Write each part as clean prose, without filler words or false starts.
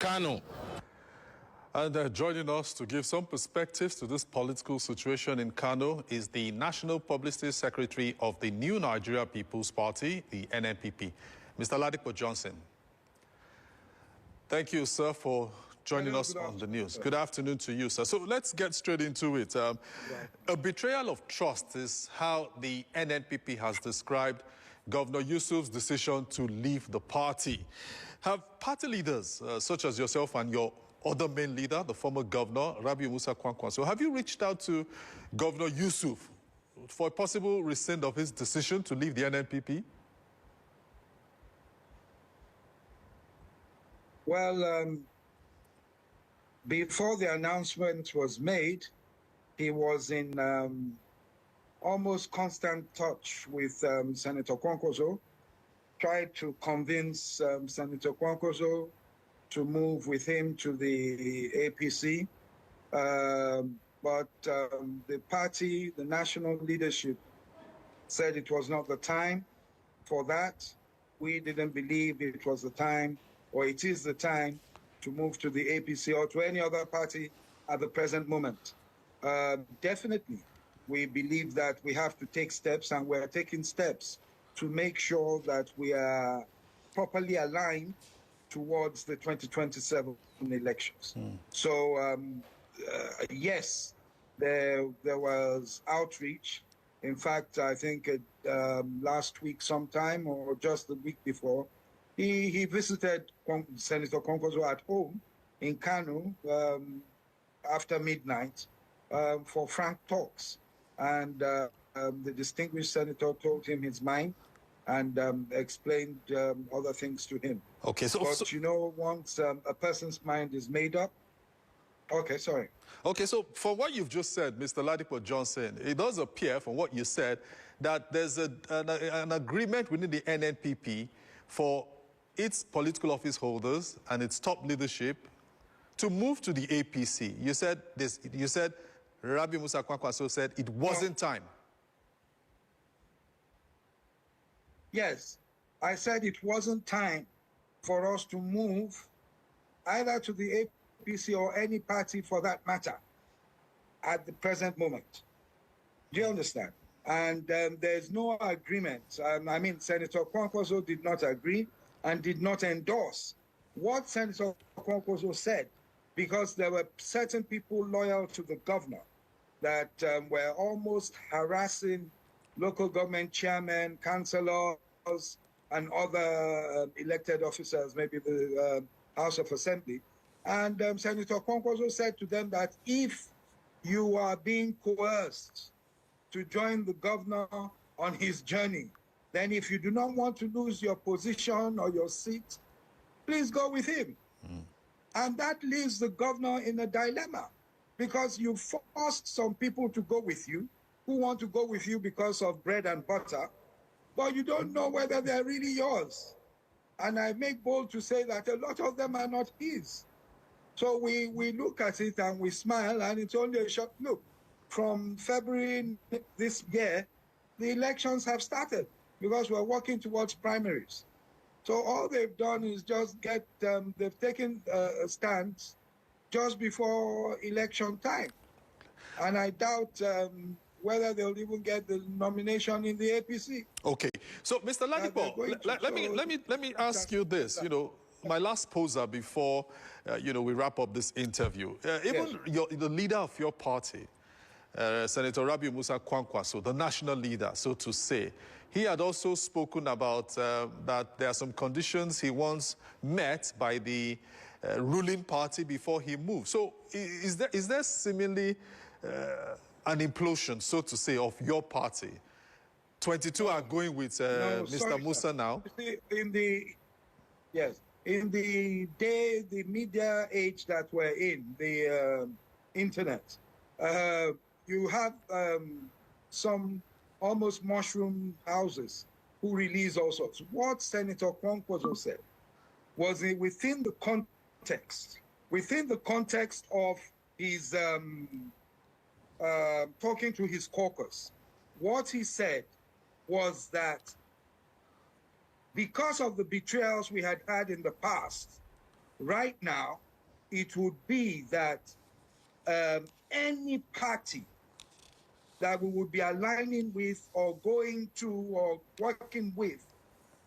Kano. And joining us to give some perspectives to this political situation in Kano is the National Publicity Secretary of the New Nigeria People's Party, the NNPP, Mr. Ladipo Johnson. Thank you, sir, for joining us on the news. Good afternoon to you, sir. So let's get straight into it. A betrayal of trust is how the NNPP has described Governor Yusuf's decision to leave the party. Have party leaders, such as yourself and your other main leader, the former governor, Rabiu Musa Kwankwaso, have you reached out to Governor Yusuf for a possible rescind of his decision to leave the NNPP? Well, before the announcement was made, he was in almost constant touch with Senator Kwankwaso, tried to convince Senator Kwankwaso to move with him to the APC. But the party, the national leadership, said it was not the time for that. We didn't believe it was the time, or it is the time, to move to the APC or to any other party at the present moment. Definitely, we believe that we have to take steps, and we're taking steps to make sure that we are properly aligned towards the 2027 elections. So, yes, there was outreach. In fact, I think last week sometime, or just the week before, he visited Senator Kwankwaso at home in Kano after midnight for frank talks. And the distinguished senator told him his mind and explained other things to him. Okay, But you know, once a person's mind is made up. Okay, sorry. Okay, so for what you've just said, Mr. Ladipo Johnson, it does appear from what you said that there's an agreement within the NNPP for its political office holders and its top leadership to move to the APC. You said this. You said Rabiu Musa Kwankwaso said it wasn't time. Yes, I said it wasn't time for us to move either to the APC or any party for that matter at the present moment. Do you understand? And there's no agreement. I mean, Senator Kwankwaso did not agree and did not endorse what Senator Kwankwaso said, because there were certain people loyal to the governor that were almost harassing local government chairmen, councillors, and other elected officers, maybe the House of Assembly. And Senator Kwankwaso said to them that if you are being coerced to join the governor on his journey, then if you do not want to lose your position or your seat, please go with him. And that leaves the governor in a dilemma, because you forced some people to go with you who want to go with you because of bread and butter, but you don't know whether they're really yours. And I make bold to say that a lot of them are not his. So we look at it and we smile, and it's only a short look. From February this year, the elections have started because we're working towards primaries. So all they've done is just they've taken a stance just before election time. And I doubt whether they'll even get the nomination in the APC. Okay, so Mr. Ladipo, let me ask you this. You know, my last poser before we wrap up this interview. Even the leader of your party, Senator Rabiu Musa Kwankwaso, the national leader, so to say, he had also spoken about that there are some conditions he wants met by the ruling party before he moves. So is there seemingly an implosion, so to say, of your party? 22 are going with Mr. Musa now. In the media age that we're in, the internet, you have some almost mushroom houses who release all sorts. What Senator Kwankwaso said was within the context of his talking to his caucus. What he said was that because of the betrayals we had had in the past, right now, it would be that any party that we would be aligning with or going to or working with,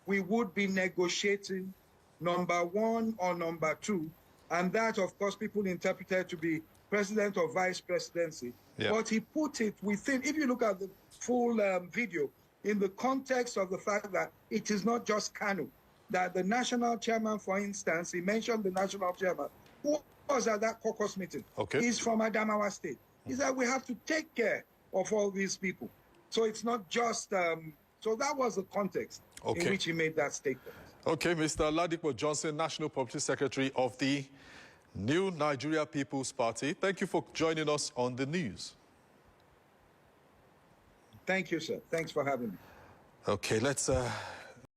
we would be negotiating number one or number two. And that, of course, people interpreted to be president or vice presidency. Yeah. But he put it within, if you look at the full video, in the context of the fact that it is not just Kanu, that the national chairman, for instance, he mentioned the national chairman, who was at that caucus meeting. Okay. He's from Adamawa State. He said we have to take care of all these people. So it's not just, so that was the context in which he made that statement. Okay, Mr. Ladipo Johnson, National Publicity Secretary of the New Nigeria People's Party. Thank you for joining us on the news. Thank you, sir. Thanks for having me. Okay, let's